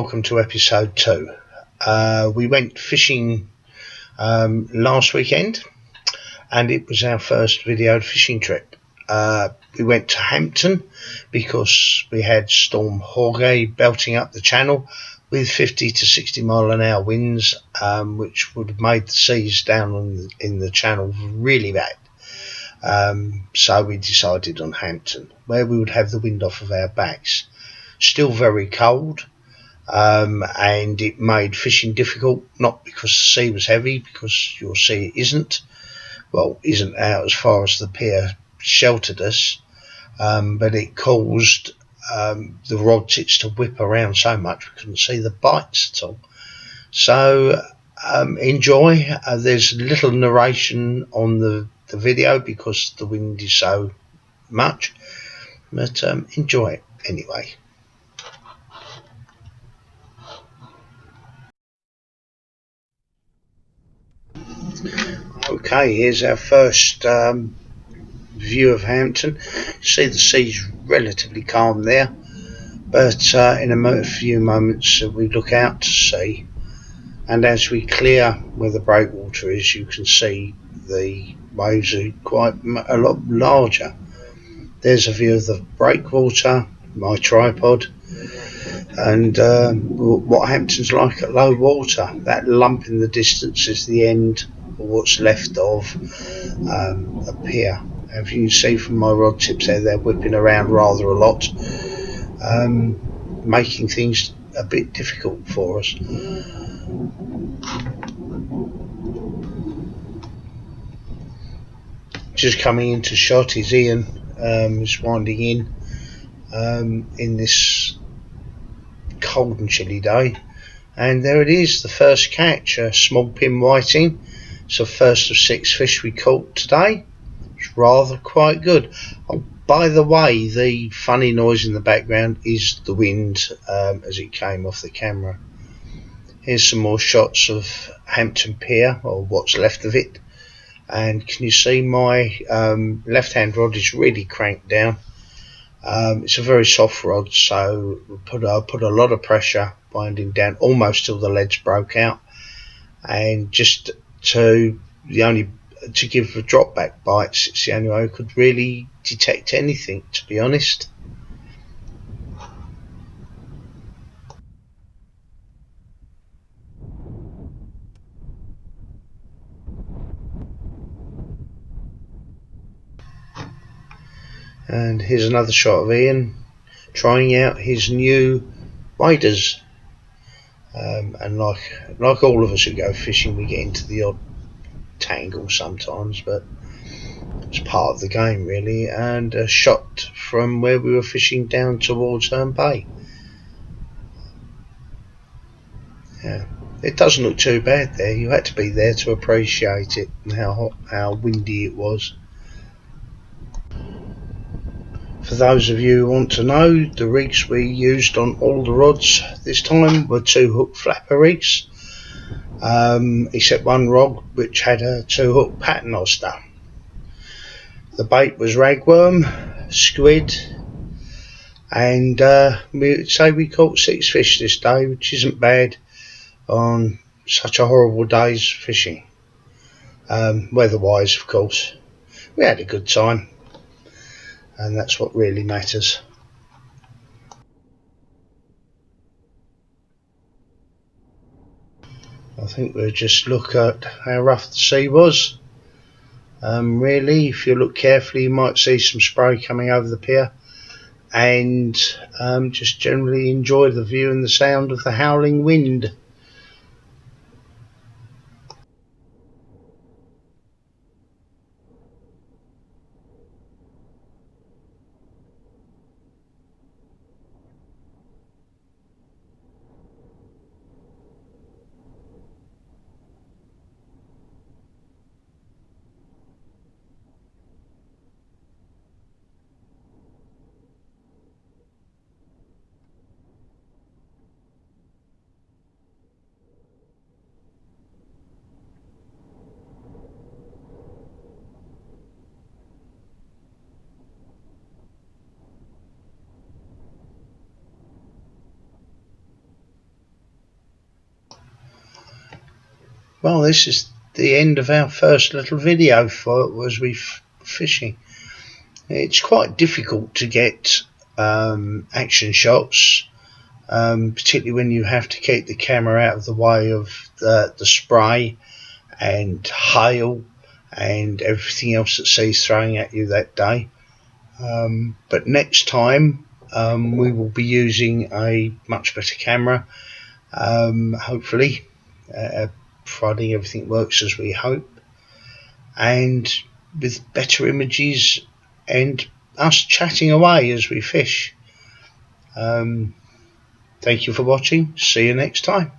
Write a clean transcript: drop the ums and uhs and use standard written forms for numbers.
welcome to episode 2. We went fishing last weekend, and it was our first video fishing trip. We went to Hampton because we had Storm Jorge belting up the channel with 50 to 60 mile an hour winds, which would have made the seas down in the channel really bad. So we decided on Hampton, where we would have the wind off of our backs. Still very cold, and it made fishing difficult, not because the sea was heavy, because you'll see it isn't out as far as the pier sheltered us, but it caused the rod tips to whip around so much we couldn't see the bites at all. So enjoy. There's little narration on the video because the wind is so much, but enjoy it anyway. Okay, here's our first view of Hampton. See, the sea's relatively calm there, but in a few moments we look out to sea, and as we clear where the breakwater is, you can see the waves are quite a lot larger. There's a view of the breakwater, my tripod, and what Hampton's like at low water. That lump in the distance is the end, or what's left of a pier. As you can see from my rod tips there, they're whipping around rather a lot, making things a bit difficult for us. Just coming into shot is Ian, is winding in this cold and chilly day, and there it is, the first catch, a small pin whiting. It's the first of 6 fish we caught today. It's rather quite good. Oh, by the way, the funny noise in the background is the wind as it came off the camera. Here's some more shots of Hampton Pier, or what's left of it, and can you see my left hand rod is really cranked down. It's a very soft rod, so I put a lot of pressure winding down almost till the leads broke out, and just to give the drop back bites. It's the only way I could really detect anything, to be honest. And here's another shot of Ian trying out his new waders, and like all of us who go fishing, we get into the odd tangle sometimes, but it's part of the game really. And a shot from where we were fishing down towards Herne Bay. Yeah, it doesn't look too bad there. You had to be there to appreciate it and how windy it was. For those of you who want to know, the rigs we used on all the rods this time were 2-hook flapper rigs, except one rod which had a 2-hook paternoster. The bait was ragworm, squid, and we'd say we caught 6 fish this day, which isn't bad on such a horrible day's fishing. Weather-wise, of course, we had a good time, and that's what really matters. I think we'll just look at how rough the sea was. Really, if you look carefully, you might see some spray coming over the pier, and just generally enjoy the view and the sound of the howling wind. Well, this is the end of our first little video for as we fishing. It's quite difficult to get action shots, particularly when you have to keep the camera out of the way of the spray and hail and everything else that sea's throwing at you that day. But next time we will be using a much better camera, hopefully, providing everything works as we hope, and with better images and us chatting away as we fish. Thank you for watching. See you next time.